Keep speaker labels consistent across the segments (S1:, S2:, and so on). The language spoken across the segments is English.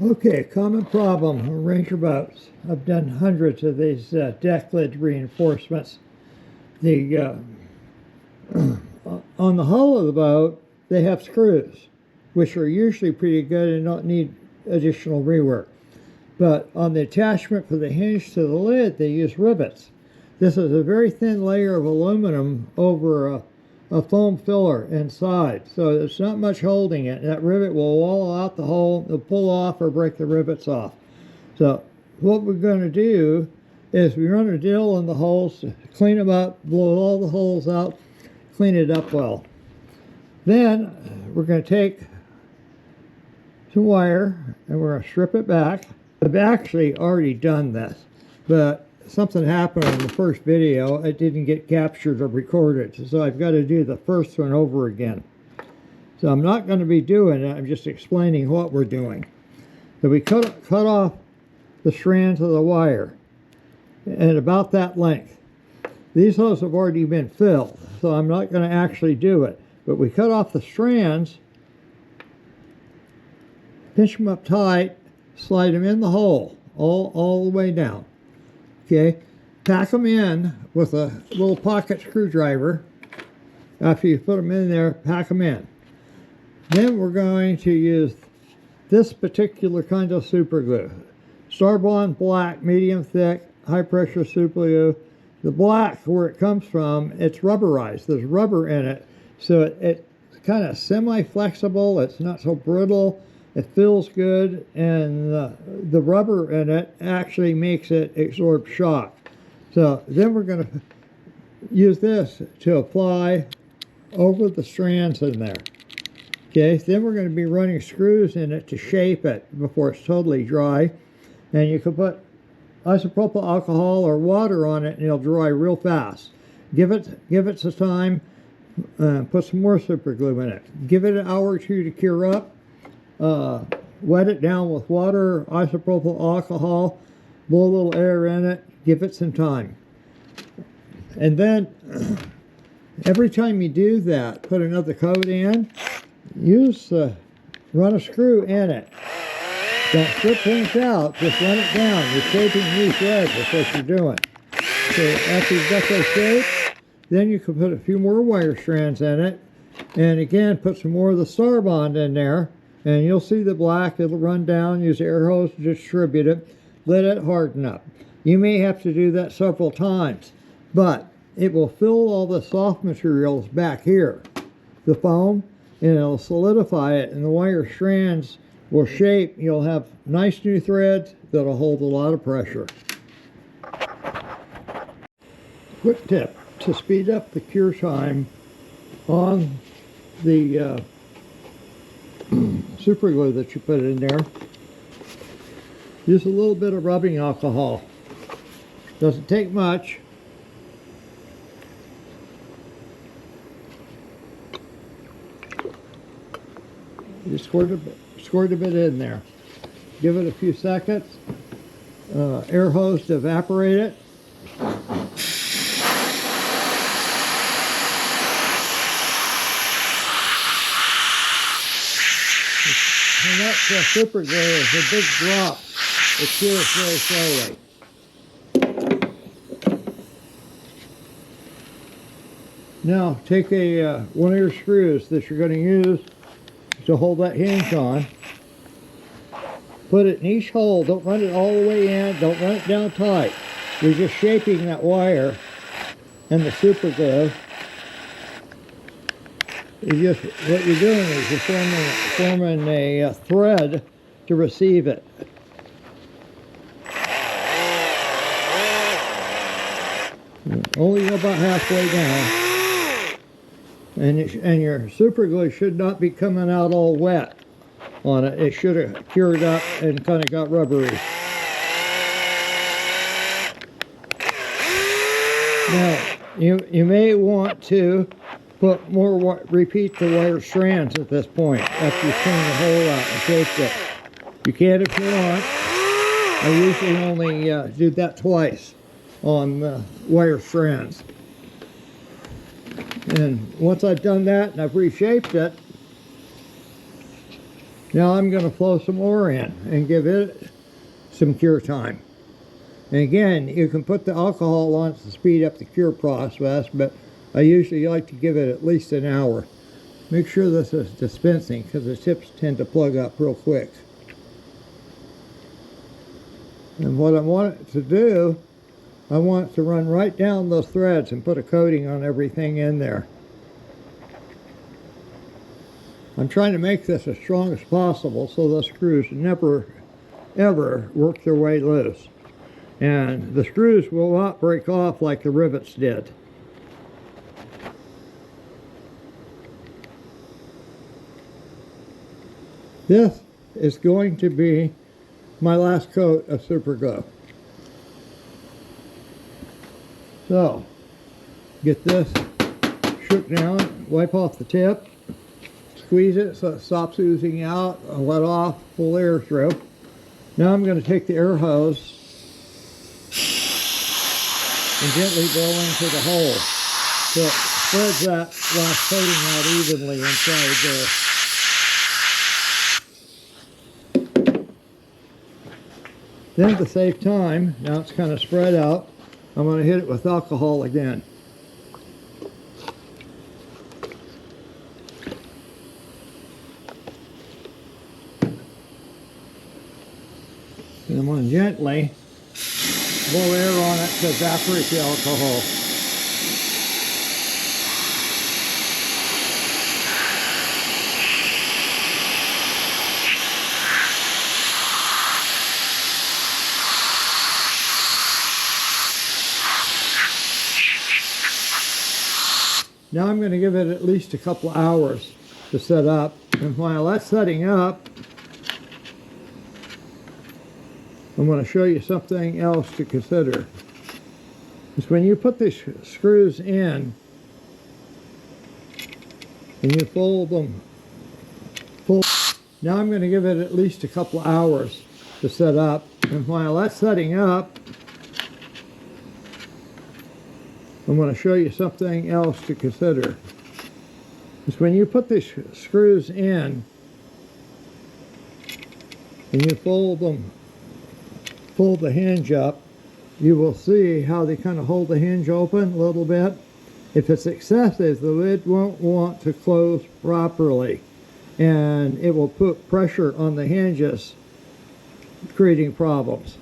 S1: Okay, common problem on Ranger boats. I've done hundreds of these deck lid reinforcements. The on the hull of the boat, they have screws, which are usually pretty good and don't need additional rework. But on the attachment for the hinge to the lid, they use rivets. This is a very thin layer of aluminum over a foam filler inside, so there's not much holding it. That rivet will wallow out the hole, it'll pull off or break the rivets off. So what we're going to do is we run a drill in the holes, clean them up, blow all the holes out, clean it up well. Then we're going to take some wire and we're going to strip it back. I've actually already done this, but something happened in the first video. It didn't get captured or recorded, so I've got to do the first one over again. So I'm not going to be doing it, I'm just explaining what we're doing. So we cut off the strands of the wire at about that length. These holes have already been filled, so I'm not going to actually do it. But we cut off the strands, pinch them up tight, slide them in the hole all the way down. Okay, pack them in with a little pocket screwdriver. After you put them in there, pack them in. Then we're going to use this particular kind of super glue. Starbond black, medium thick, high pressure super glue. The black, where it comes from, it's rubberized. There's rubber in it, so it's kind of semi-flexible. It's not so brittle. It feels good, and the rubber in it actually makes it absorb shock. So then we're going to use this to apply over the strands in there. Okay, then we're going to be running screws in it to shape it before it's totally dry. And you can put isopropyl alcohol or water on it and it'll dry real fast. Give it some time, put some more super glue in it. Give it an hour or two to cure up. Wet it down with water, isopropyl alcohol, blow a little air in it, give it some time. And then every time you do that, put another coat in, run a screw in it. Don't strip things out, just run it down. You're shaping new threads, that's what you're doing. So after you've got those shaped, then you can put a few more wire strands in it, and again, put some more of the Starbond in there, and you'll see the black. It'll run down. Use the air hose to distribute it. Let it harden up. You may have to do that several times, but it will fill all the soft materials back here, the foam, and it'll solidify it, and the wire strands will shape. You'll have nice new threads that'll hold a lot of pressure. Quick tip to speed up the cure time on the super glue that you put in there. Use a little bit of rubbing alcohol. Doesn't take much. You squirt a bit in there. Give it a few seconds. Air hose to evaporate it. And that super glue is a big drop. It cures very slowly. Now take one of your screws that you're going to use to hold that hinge on. Put it in each hole. Don't run it all the way in. Don't run it down tight. You're just shaping that wire and the super glue. What you're doing is you're forming a thread to receive it. Only go about halfway down. And your super glue should not be coming out all wet on it. It should have cured up and kind of got rubbery. Now, you may want to put more, repeat the wire strands at this point after you clean the hole out and shaped it. You can if you want. I usually only do that twice on the wire strands. And once I've done that and I've reshaped it, Now I'm going to flow some more in and give it some cure time. And again, you can put the alcohol on to speed up the cure process, but I usually like to give it at least an hour. Make sure this is dispensing because the tips tend to plug up real quick. And what I want it to do, I want it to run right down those threads and put a coating on everything in there. I'm trying to make this as strong as possible so the screws never ever work their way loose. And the screws will not break off like the rivets did. This is going to be my last coat of super glue. So, get this shook down, wipe off the tip, squeeze it so it stops oozing out, and let off, pull air through. Now I'm going to take the air hose and gently blow into the hole so it spreads that last coating out evenly inside there. Then to save time, now it's kind of spread out, I'm going to hit it with alcohol again. And I'm going to gently blow air on it to evaporate the alcohol. Now I'm going to give it at least a couple hours to set up. And while that's setting up, I'm going to show you something else to consider. Is when you put these screws in and you fold them. Now I'm going to give it at least a couple hours to set up. And while that's setting up, I'm going to show you something else to consider. Is when you put these screws in and you fold the hinge up, you will see how they kind of hold the hinge open a little bit. If it's excessive, the lid won't want to close properly, and it will put pressure on the hinges, creating problems.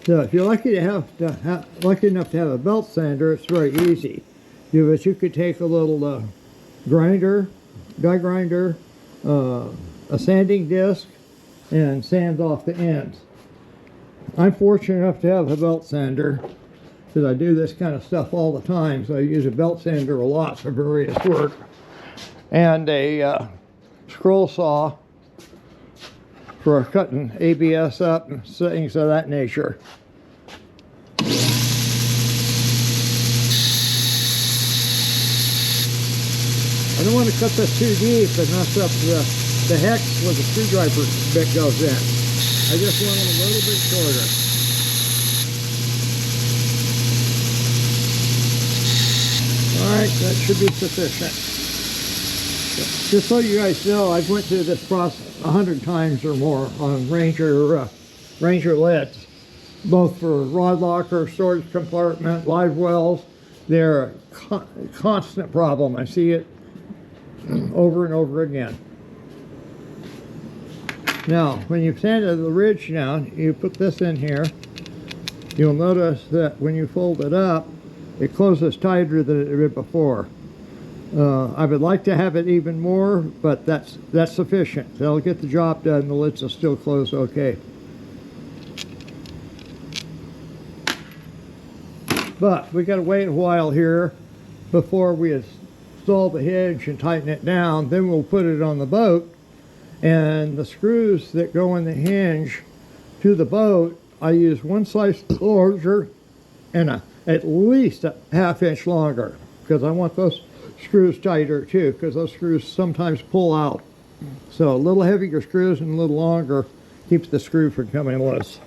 S1: So if you're lucky enough to have a belt sander, it's very easy. But you could take a little grinder, die grinder, a sanding disc, and sand off the ends. I'm fortunate enough to have a belt sander because I do this kind of stuff all the time, so I use a belt sander a lot for various work, and a scroll saw for cutting ABS up and things of that nature. I don't want to cut this too deep and mess up the hex where the screwdriver bit goes in. I just want it a little bit shorter. Alright, that should be sufficient. Just so you guys know, I've went through this process 100 times or more on Ranger lids, both for rod locker, storage compartment, live wells. They're a constant problem. I see it over and over again. Now, when you've sanded the ridge down, you put this in here. You'll notice that when you fold it up, it closes tighter than it did before. I would like to have it even more, but that's sufficient. That'll get the job done. The lids will still close okay. But we got to wait a while here before we install the hinge and tighten it down. Then we'll put it on the boat, and the screws that go in the hinge to the boat, I use one size larger and at least a ½ inch longer, because I want those screws tighter too, because those screws sometimes pull out. So a little heavier screws and a little longer keeps the screw from coming loose.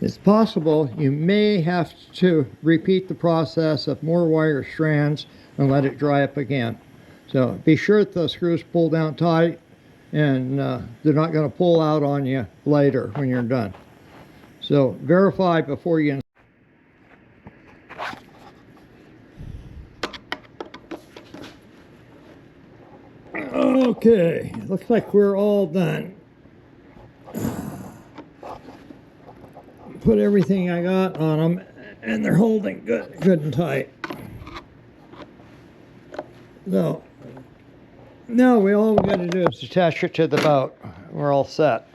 S1: It's possible you may have to repeat the process of more wire strands and let it dry up again. So be sure that the screws pull down tight, and they're not going to pull out on you later when you're done. So verify before you install. Okay, looks like we're all done. Put everything I got on them, and they're holding good and tight. So now all we got to do is attach it to the boat. We're all set.